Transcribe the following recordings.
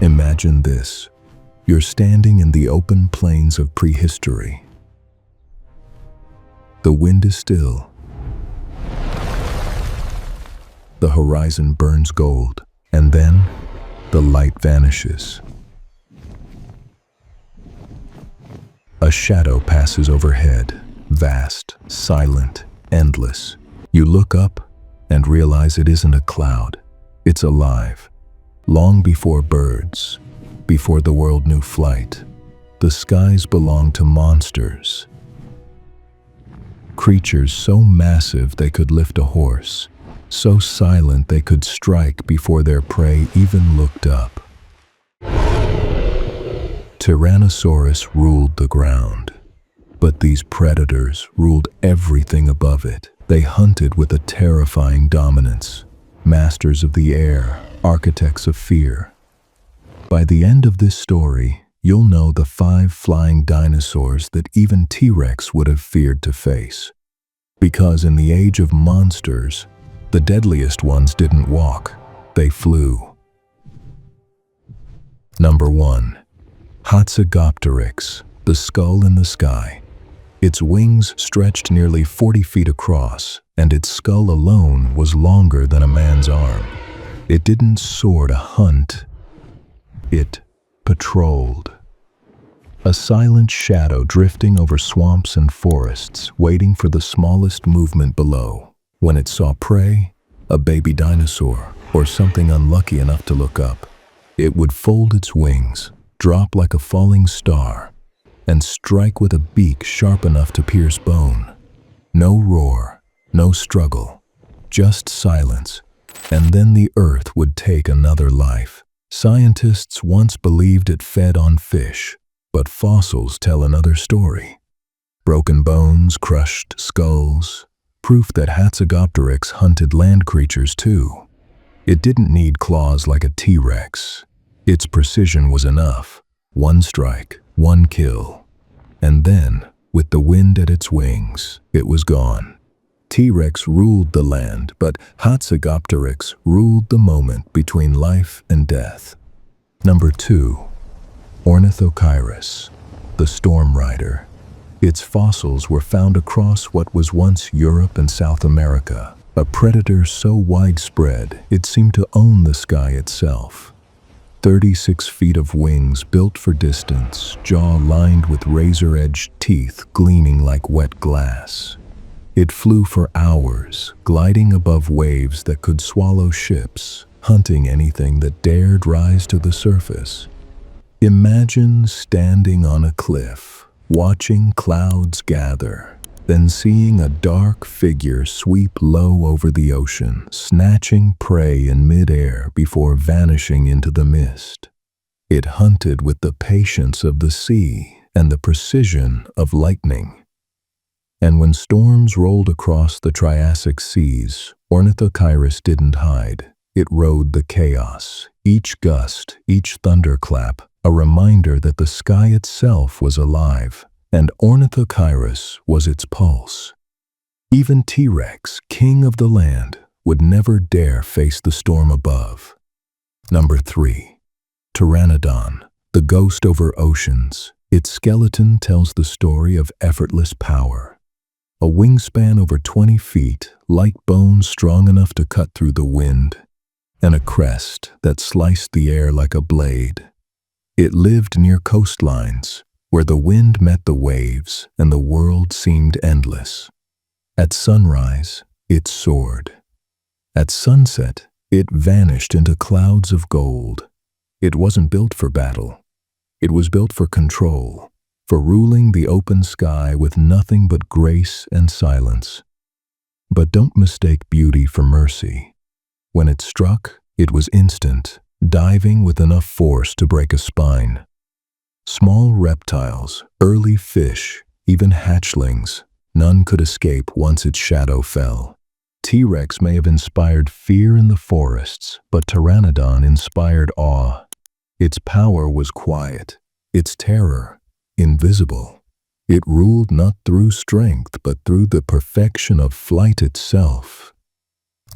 Imagine this. You're standing in the open plains of prehistory. The wind is still. The horizon burns gold, and then the light vanishes. A shadow passes overhead, vast, silent, endless. You look up and realize it isn't a cloud. It's alive. Long before birds, before the world knew flight, the skies belonged to monsters. Creatures so massive they could lift a horse, so silent they could strike before their prey even looked up. Tyrannosaurus ruled the ground, but these predators ruled everything above it. They hunted with a terrifying dominance, masters of the air, architects of fear. By the end of this story, you'll know the 5 flying dinosaurs that even T-Rex would have feared to face. Because in the age of monsters, the deadliest ones didn't walk, they flew. Number 1. Hatzegopteryx, the skull in the sky. Its wings stretched nearly 40 feet across, and its skull alone was longer than a man's arm. It didn't soar to hunt. It patrolled. A silent shadow drifting over swamps and forests, waiting for the smallest movement below. When it saw prey, a baby dinosaur, or something unlucky enough to look up, it would fold its wings, drop like a falling star, and strike with a beak sharp enough to pierce bone. No roar, no struggle, just silence, and then the earth would take another life. Scientists once believed it fed on fish, but fossils tell another story. Broken bones, crushed skulls, proof that Hatzegopteryx hunted land creatures too. It didn't need claws like a T-Rex. Its precision was enough. One strike, one kill. And then, with the wind at its wings, it was gone. T-Rex ruled the land, but Hatzegopteryx ruled the moment between life and death. Number 2. Ornithocheirus, the storm rider. Its fossils were found across what was once Europe and South America, a predator so widespread it seemed to own the sky itself. 36 feet of wings built for distance, jaw lined with razor-edged teeth gleaming like wet glass. It flew for hours, gliding above waves that could swallow ships, hunting anything that dared rise to the surface. Imagine standing on a cliff, watching clouds gather, then seeing a dark figure sweep low over the ocean, snatching prey in midair before vanishing into the mist. It hunted with the patience of the sea and the precision of lightning. And when storms rolled across the Triassic seas, Ornithocheirus didn't hide. It rode the chaos, each gust, each thunderclap, a reminder that the sky itself was alive, and Ornithocheirus was its pulse. Even T-Rex, king of the land, would never dare face the storm above. Number 3. Pteranodon, the ghost over oceans. Its skeleton tells the story of effortless power. A wingspan over 20 feet, light bones strong enough to cut through the wind, and a crest that sliced the air like a blade. It lived near coastlines, where the wind met the waves and the world seemed endless. At sunrise, it soared. At sunset, it vanished into clouds of gold. It wasn't built for battle. It was built for control, for ruling the open sky with nothing but grace and silence. But don't mistake beauty for mercy. When it struck, it was instant, diving with enough force to break a spine. Small reptiles, early fish, even hatchlings, none could escape once its shadow fell. T-Rex may have inspired fear in the forests, but Pteranodon inspired awe. Its power was quiet, its terror invisible. It ruled not through strength, but through the perfection of flight itself.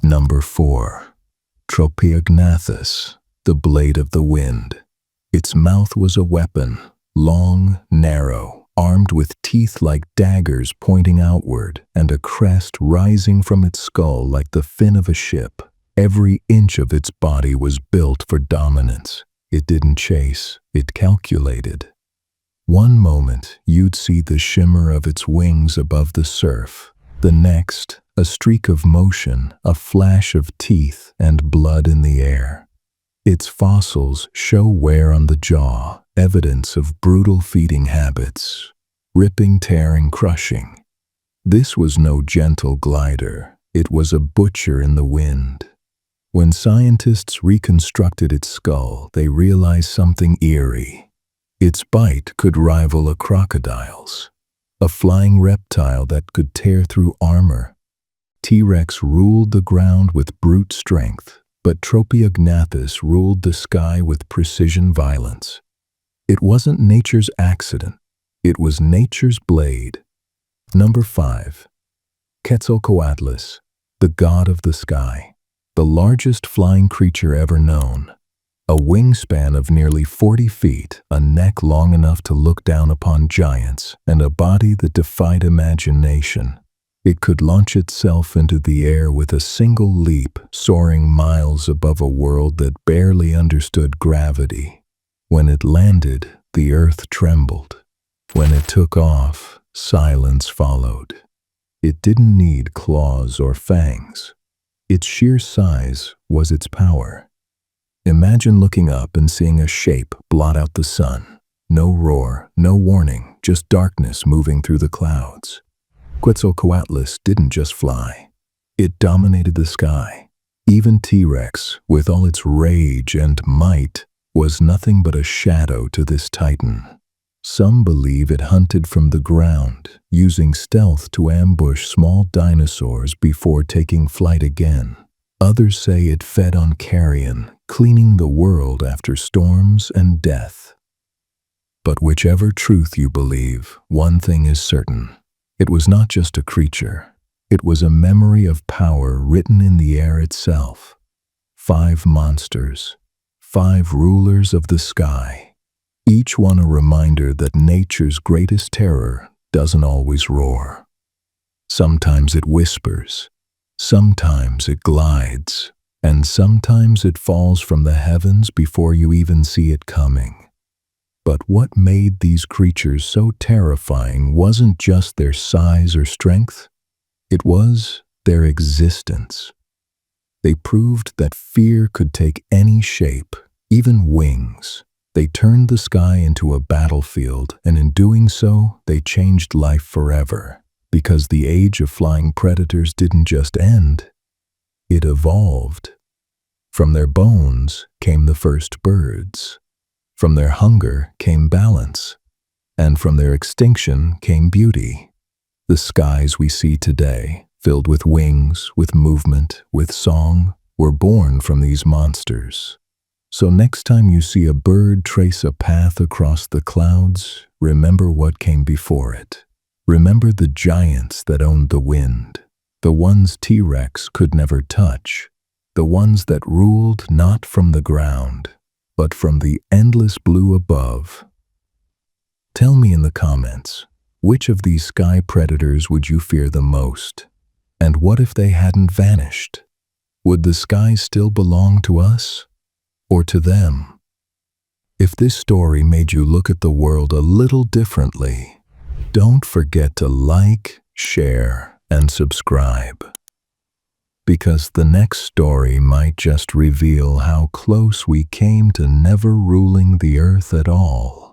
Number 4. Tropeognathus, the blade of the wind. Its mouth was a weapon, long, narrow, armed with teeth like daggers pointing outward, and a crest rising from its skull like the fin of a ship. Every inch of its body was built for dominance. It didn't chase, it calculated. One moment, you'd see the shimmer of its wings above the surf. The next, a streak of motion, a flash of teeth and blood in the air. Its fossils show wear on the jaw, evidence of brutal feeding habits. Ripping, tearing, crushing. This was no gentle glider. It was a butcher in the wind. When scientists reconstructed its skull, they realized something eerie. Its bite could rival a crocodile's, a flying reptile that could tear through armor. T-Rex ruled the ground with brute strength, but Tropeognathus ruled the sky with precision violence. It wasn't nature's accident. It was nature's blade. Number 5. Quetzalcoatlus, the god of the sky. The largest flying creature ever known. A wingspan of nearly 40 feet, a neck long enough to look down upon giants, and a body that defied imagination. It could launch itself into the air with a single leap, soaring miles above a world that barely understood gravity. When it landed, the earth trembled. When it took off, silence followed. It didn't need claws or fangs. Its sheer size was its power. Imagine looking up and seeing a shape blot out the sun. No roar, no warning, just darkness moving through the clouds. Quetzalcoatlus didn't just fly. It dominated the sky. Even T-Rex, with all its rage and might, was nothing but a shadow to this titan. Some believe it hunted from the ground, using stealth to ambush small dinosaurs before taking flight again. Others say it fed on carrion, cleaning the world after storms and death. But whichever truth you believe, one thing is certain. It was not just a creature. It was a memory of power written in the air itself. 5 monsters, 5 rulers of the sky. Each one a reminder that nature's greatest terror doesn't always roar. Sometimes it whispers, sometimes it glides, and sometimes it falls from the heavens before you even see it coming. But what made these creatures so terrifying wasn't just their size or strength, it was their existence. They proved that fear could take any shape, even wings. They turned the sky into a battlefield, and in doing so, they changed life forever. Because the age of flying predators didn't just end, it evolved. From their bones came the first birds. From their hunger came balance. And from their extinction came beauty. The skies we see today, filled with wings, with movement, with song, were born from these monsters. So next time you see a bird trace a path across the clouds, remember what came before it. Remember the giants that owned the wind, the ones T-Rex could never touch, the ones that ruled not from the ground, but from the endless blue above. Tell me in the comments, which of these sky predators would you fear the most? And what if they hadn't vanished? Would the skies still belong to us? Or to them? If this story made you look at the world a little differently, don't forget to like, share, and subscribe. Because the next story might just reveal how close we came to never ruling the earth at all.